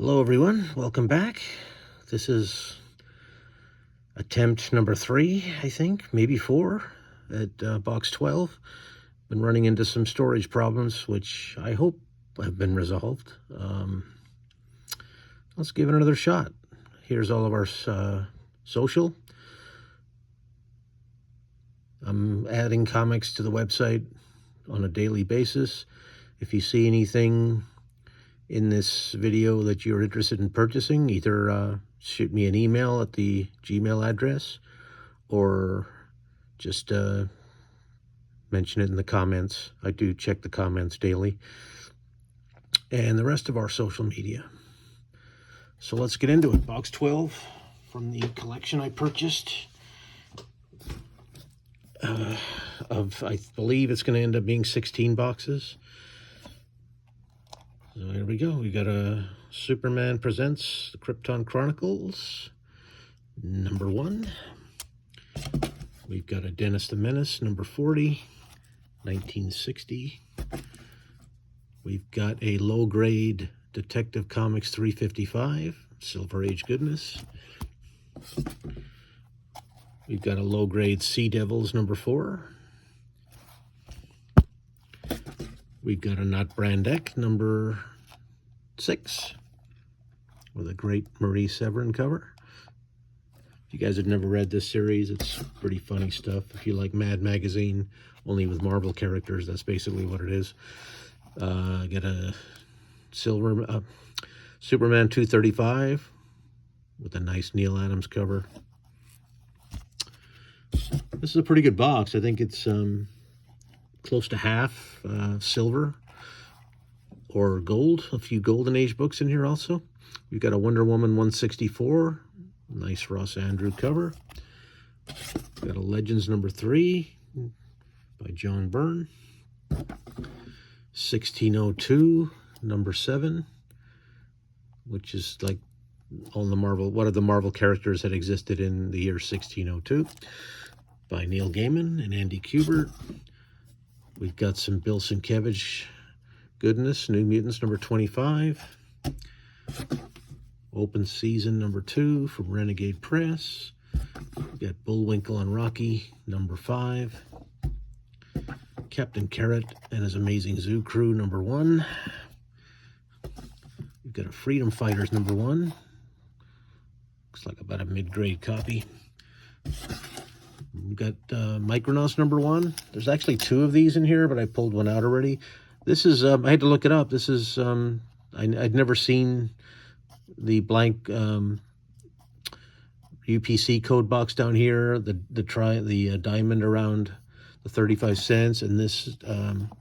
Hello everyone, welcome back. This is attempt number 3, I think, maybe 4 at box 12. Been running into some storage problems, which I hope have been resolved. Let's give it another shot. Here's all of our social. I'm adding comics to the website on a daily basis. If you see anything in this video that you're interested in purchasing, either shoot me an email at the Gmail address or just mention it in the comments. I do check the comments daily, and the rest of our social media. So let's get into it. Box 12 from the collection I purchased of, I believe it's going to end up being 16 boxes. So here we go. We got a Superman Presents the Krypton Chronicles, number 1. We've got a Dennis the Menace, number 40, 1960. We've got a low-grade Detective Comics 355, Silver Age goodness. We've got a low-grade Sea Devils, number 4. We've got a Not Brand Deck, number 6, with a great Marie Severin cover. If you guys have never read this series, it's pretty funny stuff. If you like Mad Magazine, only with Marvel characters, that's basically what it is. Got a Superman 235 with a nice Neil Adams cover. This is a pretty good box. I think it's close to half silver or gold. A few Golden Age books in here also. We've got a Wonder Woman 164, nice Ross Andru cover. We've got a Legends number 3 by John Byrne. 1602 number 7, which is like all the Marvel, one of the Marvel characters that existed in the year 1602, by Neil Gaiman and Andy Kubert. We've got some Bill Sienkiewicz goodness, New Mutants number 25. Open Season number 2 from Renegade Press. We've got Bullwinkle and Rocky number 5. Captain Carrot and His Amazing Zoo Crew number 1. We've got a Freedom Fighters number 1. Looks like about a mid-grade copy. We've got Micronauts number 1. There's actually 2 of these in here, but I pulled one out already. This is, I had to look it up. This is, I'd never seen the blank UPC code box down here, the diamond around the 35 cents, and this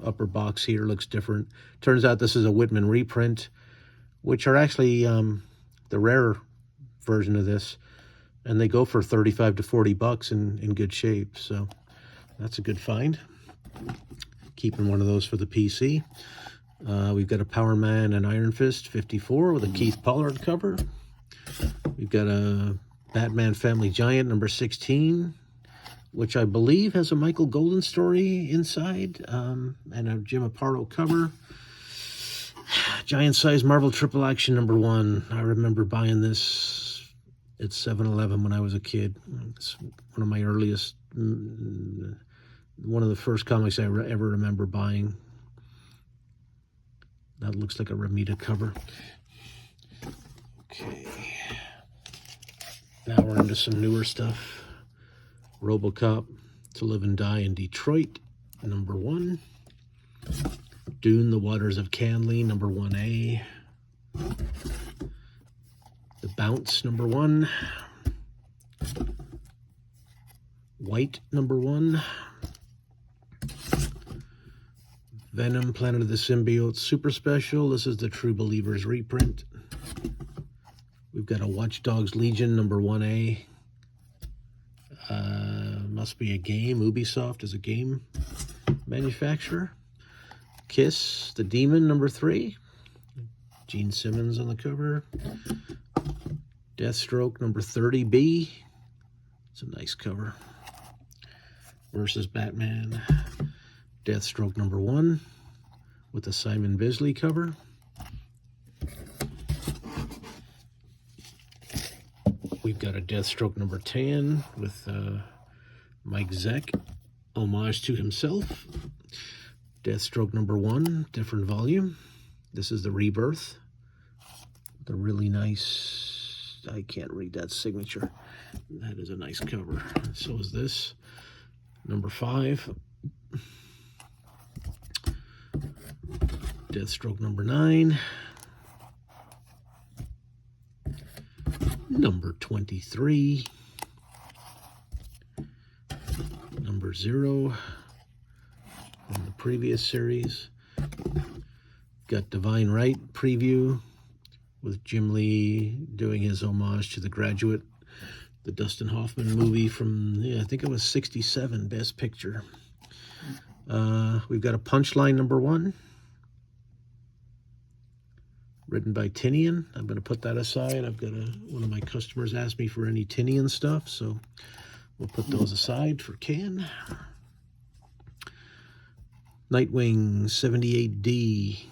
upper box here looks different. Turns out this is a Whitman reprint, which are actually the rare version of this. And they go for 35 to 40 bucks in good shape. So that's a good find. Keeping one of those for the PC. We've got a Power Man and Iron Fist 54 with a Keith Pollard cover. We've got a Batman Family Giant number 16, which I believe has a Michael Golden story inside, and a Jim Aparo cover. Giant Size Marvel Triple Action number 1. I remember buying this at 7-Eleven when I was a kid. It's one of my earliest, one of the first comics I ever remember buying. That looks like a Ramita cover. Okay. Now we're into some newer stuff. RoboCop, To Live and Die in Detroit, number 1. Dune, The Waters of Canley, number 1A. The Bounce, number 1. White, number 1. Venom, Planet of the Symbiotes, Super Special. This is the True Believers reprint. We've got a Watch Dogs Legion, number 1A. Must be a game. Ubisoft is a game manufacturer. Kiss, The Demon, number 3. Gene Simmons on the cover. Deathstroke number 30B. It's a nice cover. Versus Batman. Deathstroke number 1 with the Simon Bisley cover. We've got a Deathstroke number 10 with Mike Zeck, homage to himself. Deathstroke number 1, different volume. This is the Rebirth. The really nice, I can't read that signature. That is a nice cover. So is this. Number 5. Deathstroke number 9. Number 23. Number 0 in the previous series. Got Divine Right preview with Jim Lee doing his homage to The Graduate, the Dustin Hoffman movie from, I think it was 67, Best Picture. We've got a Punchline number 1, written by Tinian. I'm going to put that aside. I've got one of my customers asked me for any Tinian stuff, so we'll put those aside for Ken. Nightwing 78D.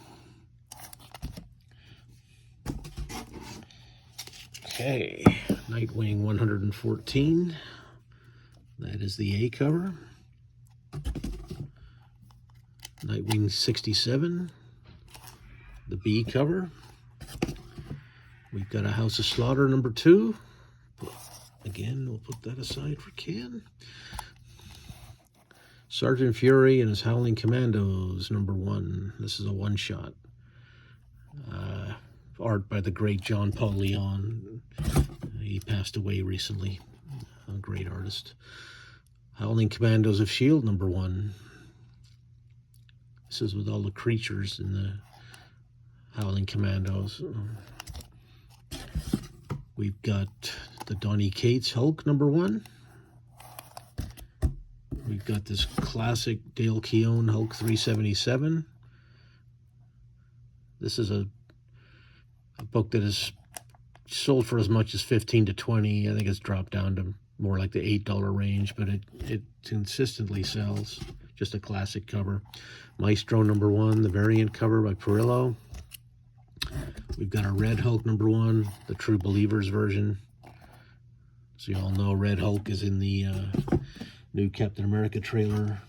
Okay, Nightwing 114. That is the A cover. Nightwing 67. The B cover. We've got a House of Slaughter number 2. Again, we'll put that aside for Ken. Sergeant Fury and his Howling Commandos number 1. This is a one-shot. Art by the great John Paul Leon. He passed away recently. A great artist. Howling Commandos of S.H.I.E.L.D. number 1. This is with all the creatures in the Howling Commandos. We've got the Donny Cates Hulk number 1. We've got this classic Dale Keown Hulk 377. This is a book that is sold for as much as $15 to $20. I think it's dropped down to more like the $8 range, but it consistently sells. Just a classic cover. Maestro number 1, the variant cover by Perillo. We've got our Red Hulk number 1, the True Believers version. So you all know Red Hulk is in the new Captain America trailer.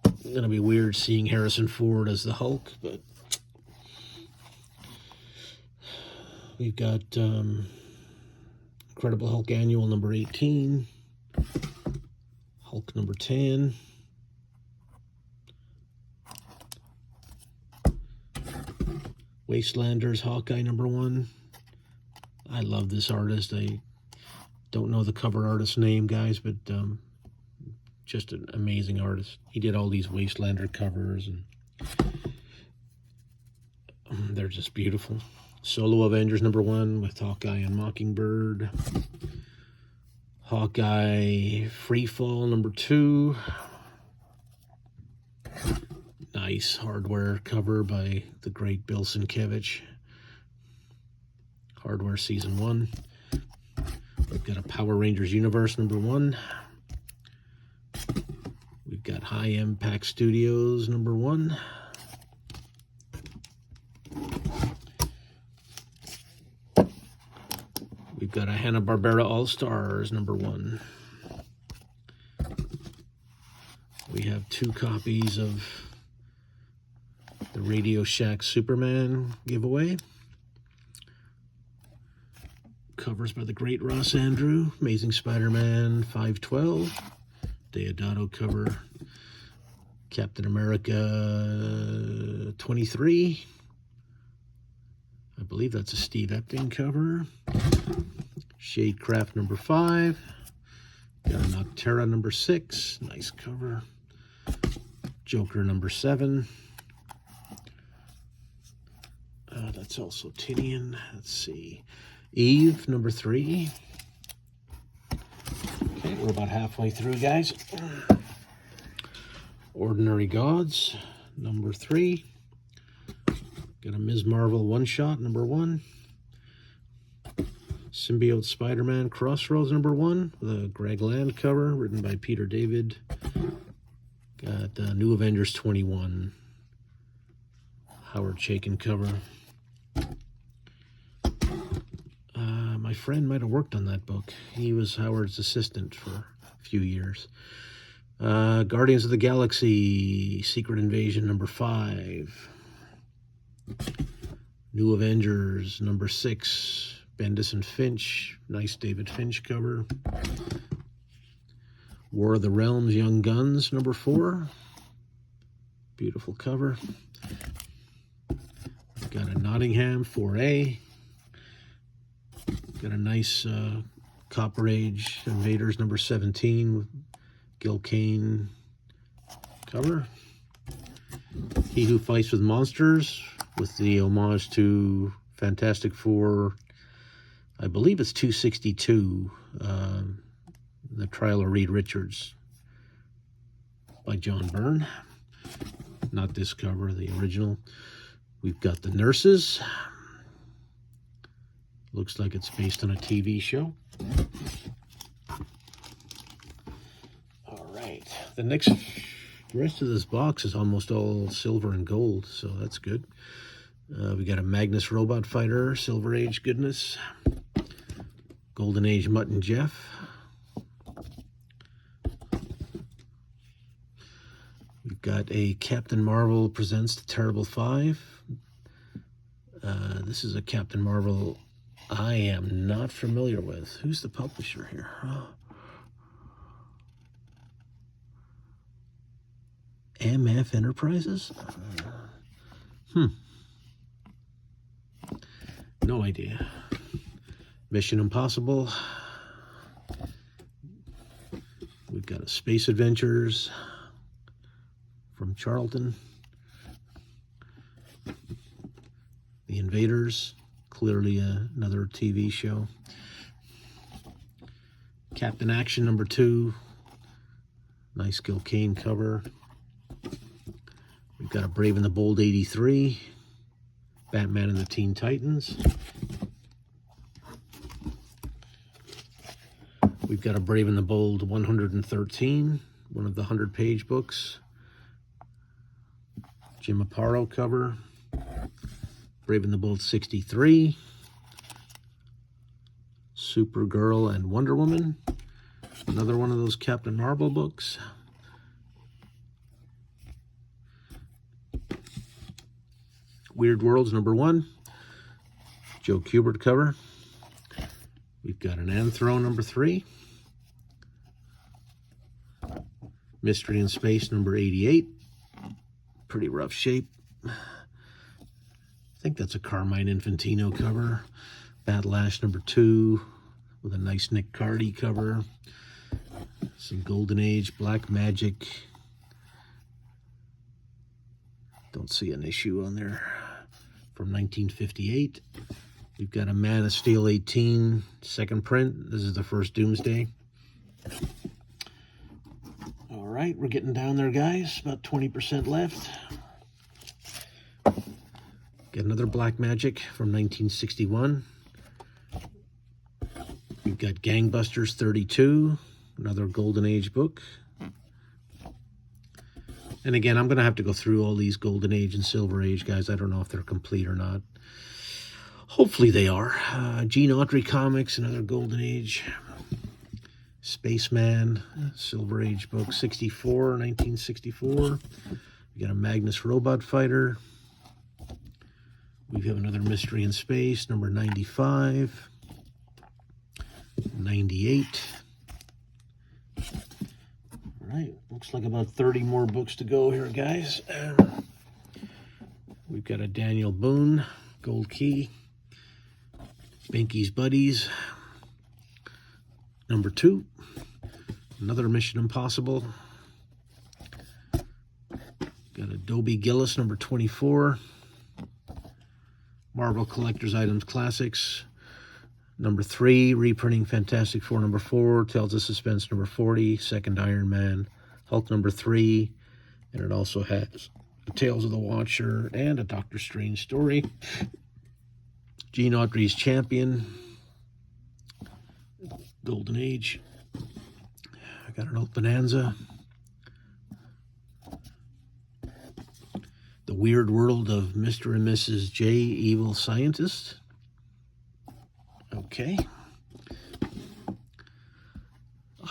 It's gonna be weird seeing Harrison Ford as the Hulk, but we've got Incredible Hulk Annual number 18, Hulk number 10, Wastelanders Hawkeye number 1. I love this artist. I don't know the cover artist's name, guys, but just an amazing artist. He did all these Wastelander covers, and they're just beautiful. Solo Avengers number 1 with Hawkeye and Mockingbird. Hawkeye Freefall number 2. Nice hardware cover by the great Bill Sienkiewicz. Hardware Season 1. We've got a Power Rangers Universe number 1. We've got High Impact Studios number 1. We've got a Hanna-Barbera All-Stars number 1. We have 2 copies of the Radio Shack Superman giveaway. Covers by the great Ross Andru. Amazing Spider-Man 512. Deodato cover. Captain America 23. I believe that's a Steve Epting cover. Shadecraft number 5. Got a Nocterra number 6. Nice cover. Joker number 7. That's also Tinian. Let's see. Eve number 3. Okay, we're about halfway through, guys. Ordinary Gods number 3. Got a Ms. Marvel one-shot number 1. Symbiote Spider-Man Crossroads number 1 with a Greg Land cover written by Peter David. Got New Avengers 21 Howard Chaykin cover. my friend might have worked on that book. He was Howard's assistant for a few years. Guardians of the Galaxy, Secret Invasion, number 5. New Avengers, number 6. Bendis and Finch, nice David Finch cover. War of the Realms, Young Guns, number 4. Beautiful cover. Got a Nottingham 4A. Got a nice Copper Age Invaders number 17 with Gil Kane cover. He Who Fights with Monsters with the homage to Fantastic Four. I believe it's 262. The Trial of Reed Richards by John Byrne. Not this cover, the original. We've got The Nurses. Looks like it's based on a TV show. All right. The rest of this box is almost all silver and gold, so that's good. We got a Magnus Robot Fighter, Silver Age goodness. Golden Age Mutt and Jeff. We've got a Captain Marvel Presents The Terrible 5. This is a Captain Marvel I am not familiar with. Who's the publisher here? MF Enterprises? No idea. Mission Impossible. We've got a Space Adventures from Charlton. The Invaders. Clearly another TV show. Captain Action number 2. Nice Gil Kane cover. We've got a Brave and the Bold 83. Batman and the Teen Titans. We've got a Brave and the Bold 113. One of the 100-page books. Jim Aparo cover. Brave and the Bold 63. Supergirl and Wonder Woman. Another one of those Captain Marvel books. Weird Worlds number 1. Joe Kubert cover. We've got an Anthro number 3. Mystery in Space number 88. Pretty rough shape. I think that's a Carmine Infantino cover. Battle Ash number 2 with a nice Nick Cardy cover. Some Golden Age, Black Magic. Don't see an issue on there. From 1958. We've got a Man of Steel 18, second print. This is the first Doomsday. All right, we're getting down there, guys. About 20% left. Got another Black Magic from 1961. We've got Gangbusters 32, another Golden Age book. And again, I'm going to have to go through all these Golden Age and Silver Age, guys. I don't know if they're complete or not. Hopefully they are. Gene Autry Comics, another Golden Age. Spaceman, Silver Age book, 1964. We got a Magnus Robot Fighter. We have another Mystery in Space, number 95. 98. All right, looks like about 30 more books to go here, guys. We've got a Daniel Boone, Gold Key. Binky's Buddies, number 2. Another Mission Impossible. Got a Dobie Gillis, number 24. Marvel Collector's Items Classics, number 3. Reprinting Fantastic Four, number 4. Tales of Suspense, number 40. Second Iron Man. Hulk, number 3. And it also has Tales of the Watcher and a Doctor Strange story. Gene Autry's Champion. Golden Age. I got an old Bonanza. The Weird World of Mr. and Mrs. J. Evil Scientist. Okay.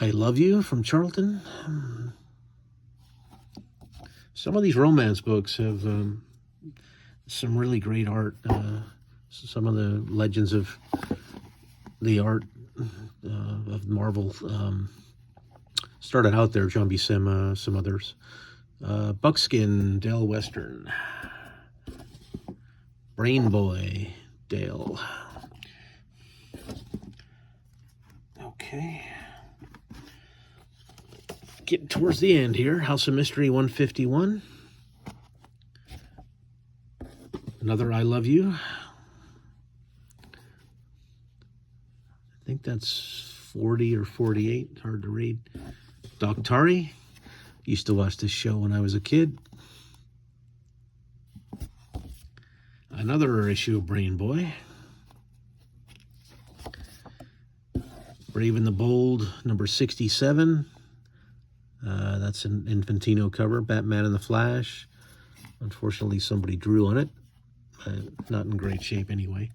I Love You from Charlton. Some of these romance books have some really great art. Some of the legends of the art of Marvel started out there. John Buscema, some others. Buckskin, Dale Western. Brain Boy, Dale. Okay. Getting towards the end here. House of Mystery 151. Another I Love You. I think that's 40 or 48. Hard to read. Doctari. Used to watch this show when I was a kid. Another issue of Brain Boy. Brave and the Bold, number 67. That's an Infantino cover. Batman and the Flash. Unfortunately, somebody drew on it. Not in great shape anyway.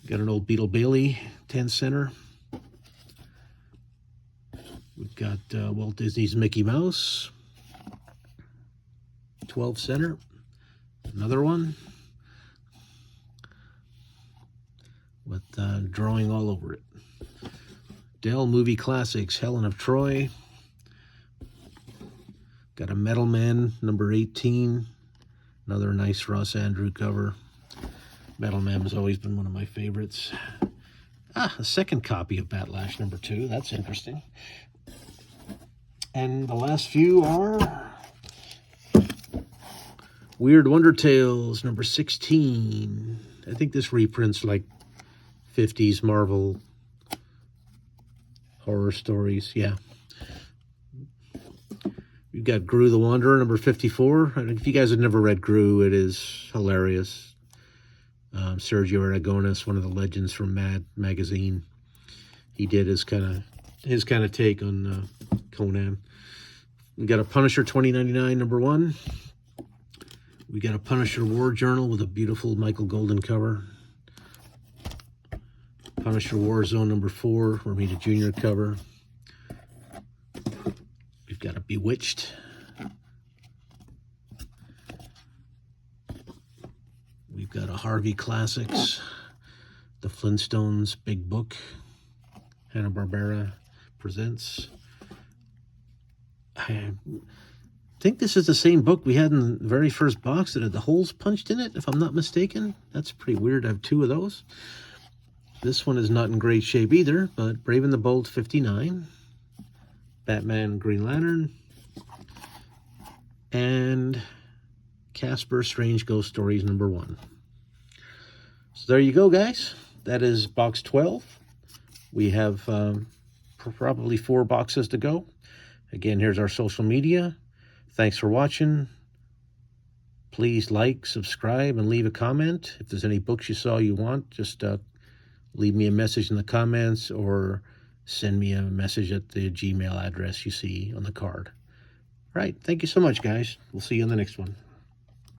Got an old Beetle Bailey 10 center. We've got Walt Disney's Mickey Mouse 12 center. Another one with drawing all over it. Dell Movie Classics, Helen of Troy. Got a Metal Man, number 18. Another nice Ross Andru cover. Metal Man has always been one of my favorites. A second copy of Batlash, number 2. That's interesting. And the last few are Weird Wonder Tales, number 16. I think this reprints like 50s Marvel horror stories. Yeah. We've got Gru the Wanderer, number 54. If you guys have never read Gru, it is hilarious. Sergio Aragonis, one of the legends from Mad magazine. He did his kind of take on Conan. We got a Punisher 2099, number 1. We got a Punisher War Journal with a beautiful Michael Golden cover. Punisher Warzone number 4, Romita Jr. cover. We've got a Bewitched. We've got a Harvey Classics, the Flintstones Big Book, Hanna-Barbera presents. I think this is the same book we had in the very first box that had the holes punched in it, if I'm not mistaken. That's pretty weird. I have 2 of those. This one is not in great shape either, but Brave and the Bold 59. Batman Green Lantern. And Casper Strange Ghost Stories number 1. So there you go, guys. That is box 12. We have probably 4 boxes to go. Again, here's our social media. Thanks for watching. Please like, subscribe, and leave a comment. If there's any books you saw you want, just leave me a message in the comments or send me a message at the Gmail address you see on the card. All right. Thank you so much, guys. We'll see you on the next one.